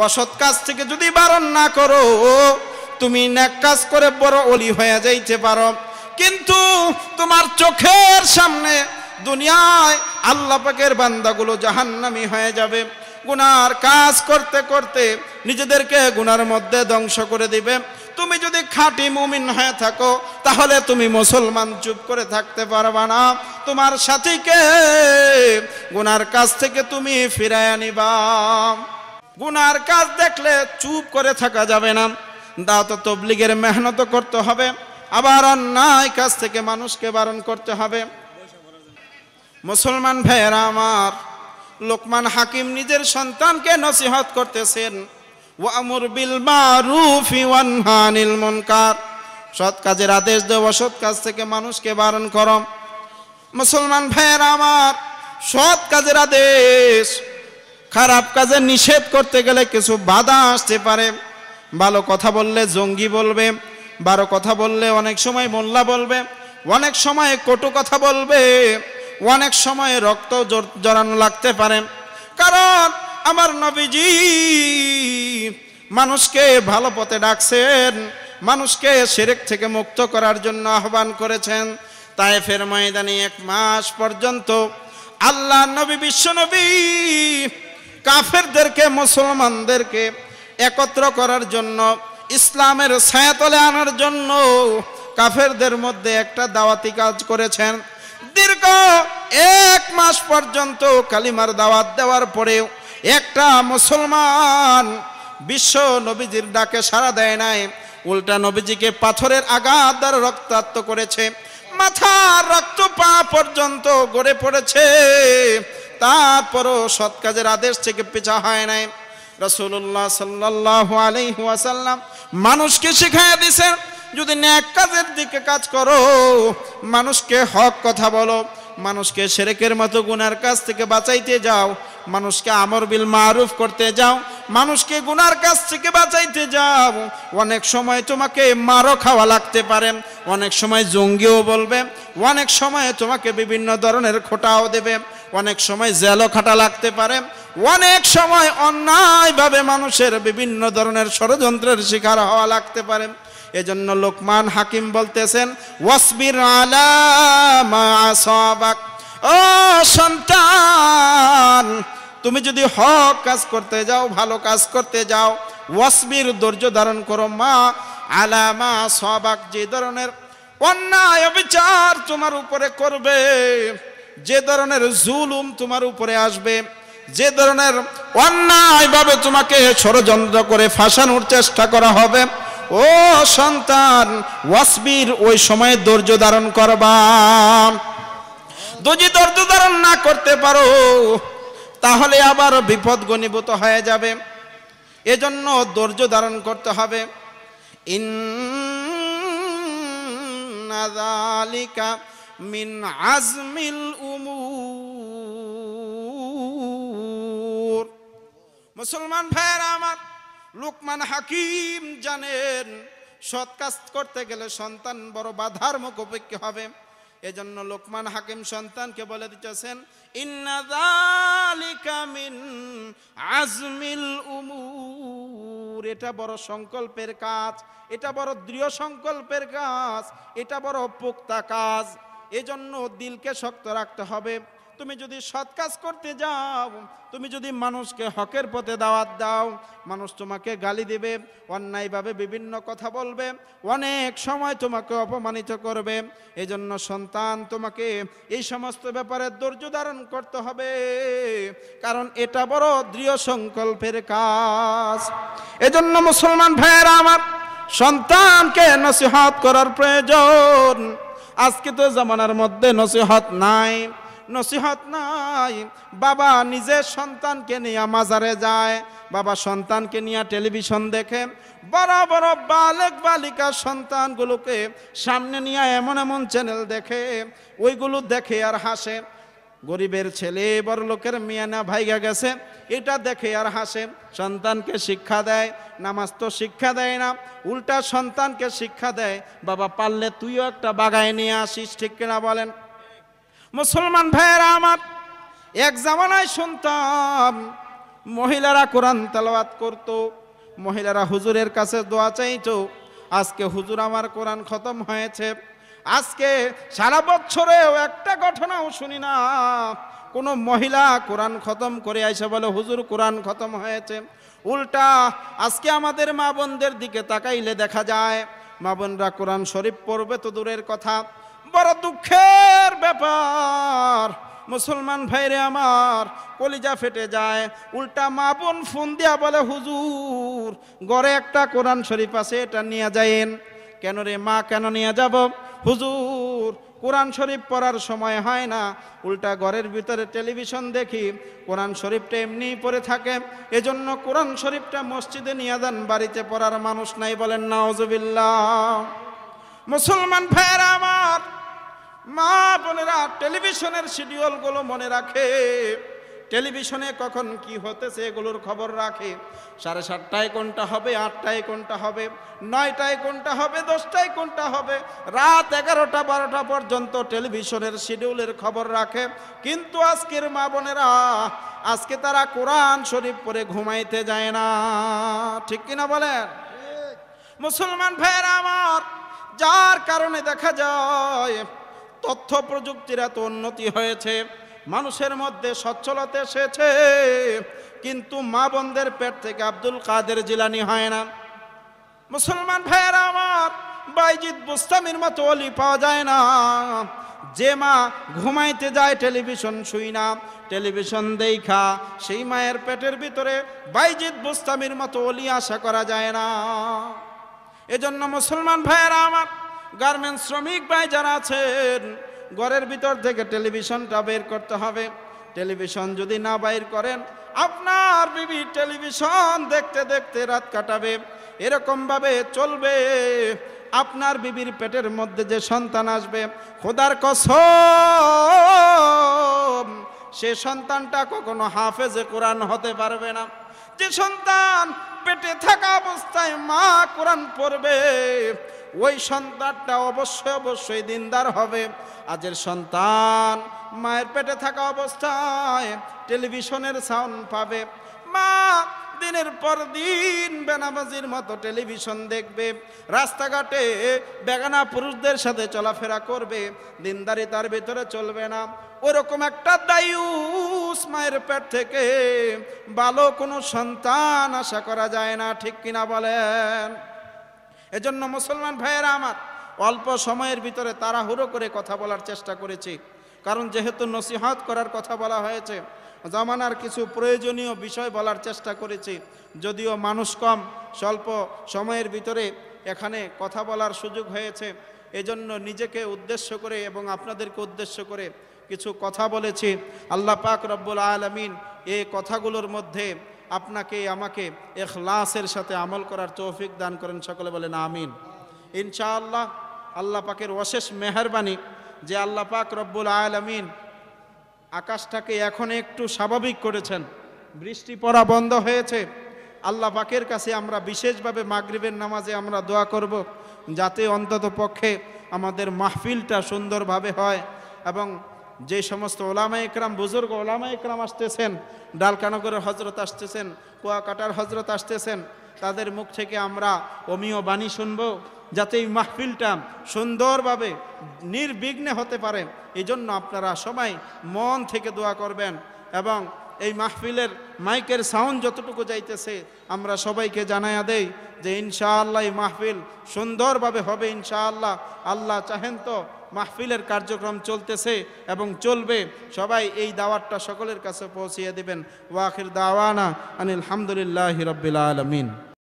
অসৎ কাজ থেকে যদি বারণ না করো, তুমি নেক কাজ করে বড় ওলি হয়ে যাইতে পারো। কিন্তু তোমার চোখের সামনে দুনিয়ায় আল্লাহ পাকের বান্দাগুলো জাহান্নামী হয়ে যাবে। গুনার কাজ করতে করতে নিজেদেরকে গুনার মধ্যে ধ্বংস করে দিবে। তুমি যদি খাঁটি মুমিন হয়ে থাকো, তাহলে তুমি মুসলমান চুপ করে থাকতে পারবা না। তোমার সাথীকে গুনার কাজ থেকে তুমি ফিরায় আনিবা। গুনার কাজ দেখলে চুপ করে থাকা যাবে না। দাওয়াত তাবলীগের মেহনত করতে হবে, আবার অন্যায় কাজ থেকে মানুষকে বারণ করতে হবে। মুসলমান ভাইয়েরা আমার, লোকমান হাকিম নিজের সন্তানকে নসিহত করতেছেন, ওয়ামুর বিল মারুফি ওয়ানহা আনিল মুনকার, সৎ কাজের আদেশ দাও, অসৎ কাজ থেকে মানুষকে বারণ করো। মুসলমান ভাইয়েরা আমার, সৎ কাজের আদেশ, খারাপ কাজে নিষেধ করতে গেলে কিছু বাধা আসতে পারে। ভালো কথা বললে জঙ্গি বলবে, ভালো কথা বললে অনেক সময় মোল্লা বলবে, অনেক সময় কটু কথা বলবে, অনেক সময় রক্ত জড়ানো লাগতে পারে। কারণ আমার নবীজি মানুষকে ভালো পথে ডাকছেন, মানুষকে শিরক থেকে মুক্ত করার জন্য আহ্বান করেছেন। তায়েফের ময়দানে 1 মাস পর্যন্ত আল্লাহ নবী, বিশ্ব নবী কাফেরদেরকে মুসলমানদেরকে একত্র করার জন্য, ইসলামের ছায়াতলে আনার জন্য কাফেরদের মধ্যে একটা দাওয়াতি কাজ করেছেন। দীর্ঘ 1 মাস পর্যন্ত কালিমার দাওয়াত দেওয়ার পরেও একটা মুসলমান বিশ্ব নবীজির ডাকে সাড়া দেয় নাই। উল্টা নবীজিকে পাথরের আঘাত দ্বারা রক্তাক্ত করেছে, মাথার রক্ত পা পর্যন্ত গড়ে পড়েছে। তারপরও সৎ কাজের আদেশ থেকে পিছা হয় নাই। রাসূলুল্লাহ সাল্লাল্লাহু আলাইহি ওয়াসাল্লাম মানুষকে শিখাইয়া দিয়েছেন, যদি নেক কাজের দিকে কাজ করো, মানুষকে হক কথা বলো, মানুষকে শিরকের মতো গুনার কাজ থেকে বাঁচাইতে যাও, মানুষকে আমর বিল মারুফ করতে যাও, মানুষকে গুনার কাজ থেকে বাঁচাইতে যাও, অনেক সময় তোমাকে মারও খাওয়া লাগতে পারে, অনেক সময় জঙ্গিও বলবে, অনেক সময় তোমাকে বিভিন্ন ধরনের খোঁটাও দেবে, অনেক সময় জেলও খাটা লাগতে পারে, অনেক সময় অন্যায়ভাবে মানুষের বিভিন্ন ধরনের ষড়যন্ত্রের শিকার হওয়া লাগতে পারে। এজন্য লোকমান হাকিম বলতেছেন, ওয়াসবির আলা মা আসাবাক, ও সন্তান, তুমি যদি হক কাজ করতে যাও, ভালো কাজ করতে যাও, ওয়াসবির, ধৈর্য ধারণ করো, মা আলা মা আসাবাক, যে ধরনের অন্যায় অবিচার তোমার উপরে করবে, যে ধরনের জুলুম তোমার উপরে আসবে, যে ধরনের অন্যায়ভাবে তোমাকে ষড়যন্ত্র করে ফাঁসানোর চেষ্টা করা হবে, ও সন্তান ওয়াসবির, ওই সময় ধৈর্য ধারণ করবা। যদি ধৈর্য ধারণ না করতে পারো, তাহলে আবার বিপদ ঘনীভূত হয়ে যাবে। এজন্য ধৈর্য ধারণ করতে হবে। ইন্না যালিকা মিন আজমিল উমুর। মুসলমান ভাইয়েরা আমার, লোকমান হাকিম জানেন সৎ কাজ করতে গেলে সন্তান বড় বাধার মুখোমুখি হবে। এজন্য লোকমান হাকিম সন্তানকে বলে দিতেছেন, ইন্না যালিকা মিন আজমিল উমুর, এটা বড় সংকল্পের কাজ, এটা বড় দৃঢ় সংকল্পের কাজ, এটা বড় পোক্তা কাজ। এজন্য দিলকে শক্ত রাখতে হবে। তুমি যদি সৎ কাজ করতে যাও, তুমি যদি মানুষকে হকের পথে দাওয়াত দাও, মানুষ তোমাকে গালি দেবে, অন্যায়ভাবে বিভিন্ন কথা বলবে, অনেক সময় তোমাকে অপমানিত করবে। এজন্য সন্তান, তোমাকে এই সমস্ত ব্যাপারে ধৈর্য ধারণ করতে হবে, কারণ এটা বড় দৃঢ় সংকল্পের কাজ। এজন্য মুসলমান ভাইয়েরা আমার, সন্তানকে নসিহত করার প্রয়োজন। আজকে তো জামানার মধ্যে নসিহত নাই, নসিহত নাই। বাবা নিজের সন্তানকে নিয়ে মাজারে যায়, বাবা সন্তানকে নিয়ে টেলিভিশন দেখে, বড় বড় বালক বালিকা সন্তানগুলোকে সামনে নিয়ে এমন এমন চ্যানেল দেখে, ওইগুলো দেখে আর হাসে। গরিবের ছেলে বড় লোকের মেয়ে না ভাইগা গেছে, এটা দেখে আর হাসে। সন্তানকে শিক্ষা দেয়, নামাজ তো শিক্ষা দেয় না, উল্টা সন্তানকে শিক্ষা দেয়, বাবা পারলে তুইও একটা বাগায় নিয়ে আসিস, ঠিক কিনা বলেন? মুসলমান ভাইয়েরা আমার, এক জামানায় শুনতাম মহিলারা কোরআন তেলাওয়াত করত, মহিলারা হুজুরের কাছে দোয়া চাইতো। আজকে হুজুর আমার কোরআন খতম হয়েছে, আজকে সারা বছরেও একটা ঘটনাও শুনি না কোনো মহিলা কোরআন খতম করে আইসা বলে হুজুর কোরআন খতম হয়েছে। উল্টা আজকে আমাদের মা বোনদের দিকে তাকাইলে দেখা যায় মা বোনরা কোরআন শরীফ পড়বে তো দূরের কথা, বড় দুঃখের ব্যাপার। মুসলমান ভাইরে আমার, কলিজা ফেটে যায়। উল্টা মা বোন ফোন দিয়া বলে হুজুর ঘরে একটা কোরআন শরীফ আছে, এটা নিয়ে যায়েন। কেন রে মা, কেন নিয়ে যাব? হুজুর কোরআন শরীফ পড়ার সময় হয় না, উল্টা ঘরের ভিতরে টেলিভিশন দেখি, কোরআন শরীফটা এমনি পড়ে থাকে, এজন্য কোরআন শরীফটা মসজিদে নিয়ে যান, বাড়িতে পড়ার মানুষ নাই। বলেন নাউজুবিল্লাহ। মুসলমান ভাইয়েরা আমার, মা বোনেরা টেলিভিশনের শিডিউলগুলো মনে রাখে, টেলিভিশনে কখন কি হতেছে এগুলোর খবর রাখে। 7:30টায় কোনটা হবে, 8টায় কোনটা হবে, 9টায় কোনটা হবে, 10টায় কোনটা হবে, রাত 11টা 12টা পর্যন্ত টেলিভিশনের শিডিউলের খবর রাখে। কিন্তু আজকের মা বোনেরা, আজকে তারা কোরআন শরীফ পড়ে ঘুমাইতে যায় না, ঠিক কিনা বলেন? মুসলমান ভাইয়েরা আমার, যার কারণে দেখা যায় তথ্য প্রযুক্তির এত উন্নতি হয়েছে, মানুষের মধ্যে সচ্ছলতা এসেছে, কিন্তু মা বোনদের পেট থেকে আব্দুল কাদের জিলানী হয় না। মুসলমান ভাইয়েরা আমার, বাইজিদ বুস্তামির মতো ওলি পাওয়া যায় না। যে মা ঘুমাইতে যায় টেলিভিশন শুই না, টেলিভিশন দেখা, সেই মায়ের পেটের ভিতরে বাইজিদ বুস্তামির মতো ওলি আশা করা যায় না। এজন্য মুসলমান ভাইয়েরা আমার, গার্মেন্টস শ্রমিক ভাই যারা আছেন, ঘরের ভিতর থেকে টেলিভিশনটা বের করতে হবে। টেলিভিশন যদি না বাইর করেন, আপনার বিবি টেলিভিশন দেখতে দেখতে রাত কাটাবে। এরকমভাবে চলবে, আপনার বিবির পেটের মধ্যে যে সন্তান আসবে, খোদার কসম সে সন্তানটা কখনো হাফেজে কোরআন হতে পারবে না। যে সন্তান পেটে থাকা অবস্থায় মা কোরআন পড়বে, ওই সন্তানটা অবশ্যই দিনদার হবে। আজের সন্তান মায়ের পেটে থাকা অবস্থায় টেলিভিশনের সাউন্ড পাবে, মা দিনের পর দিন বেনামাজির মতো টেলিভিশন দেখবে, রাস্তাঘাটে বেগানা পুরুষদের সাথে চলাফেরা করবে, দিনদারি তার ভিতরে চলবে না। ওরকম একটা দায়ুস মায়ের পেট থেকে ভালো কোনো সন্তান আশা করা যায় না, ঠিক কিনা বলেন? এজন্য মুসলমান ভাইয়েরা আমার, অল্প সময়ের ভিতরে তাড়াহুড়ো করে কথা বলার চেষ্টা করেছি, কারণ যেহেতু নসিহত করার কথা বলা হয়েছে, জামানার কিছু প্রয়োজনীয় বিষয় বলার চেষ্টা করেছি। যদিও মানুষ কম, স্বল্প সময়ের ভিতরে এখানে কথা বলার সুযোগ হয়েছে, এজন্য নিজেকে উদ্দেশ্য করে এবং আপনাদেরকে উদ্দেশ্য করে কিছু কথা বলেছি। আল্লাহ পাক রব্বুল আলামিন এই কথাগুলোর মধ্যে আপনাকে আমাকে ইখলাসের সাথে আমল করার তৌফিক দান করেন, সকলে বলেন আমিন। ইনশাআল্লাহ আল্লাহ পাকের অশেষ মেহেরবানি যে আল্লাহ পাক রব্বুল আলামিন আকাশটাকে এখন একটু স্বাভাবিক করেছেন, বৃষ্টি পড়া বন্ধ হয়েছে। আল্লাহ পাকের কাছে আমরা বিশেষভাবে মাগরিবের নামাজে আমরা দোয়া করব, যাতে অন্তত পক্ষে আমাদের মাহফিলটা সুন্দরভাবে হয়, এবং যে সমস্ত ওলামা একরাম, বুজুর্গ ওলামা একরাম আসতেছেন, ডালকানগরের হজরত আসতেছেন, কুয়াকাটার হজরত আসতেছেন, তাদের মুখ থেকে আমরা অমীয় বাণী শুনব, যাতে এই মাহফিলটা সুন্দরভাবে নির্বিঘ্নে হতে পারে। এই জন্য আপনারা সবাই মন থেকে দোয়া করবেন, এবং এই মাহফিলের মাইকের সাউন্ড যতটুকু যাইতেছে আমরা সবাইকে জানাইয়া দেই যে ইনশাআল্লাহ এই মাহফিল সুন্দরভাবে হবে ইনশাআল্লাহ। আল্লাহ চাহেন তো মাহফিলের কার্যক্রম চলতেছে এবং চলবে। সবাই এই দাওয়াতটা সকলের কাছে পৌঁছিয়ে দিবেন। ওয়া আখির দাওয়ানা আনিল হামদুলিল্লাহি রাব্বিল আলামিন।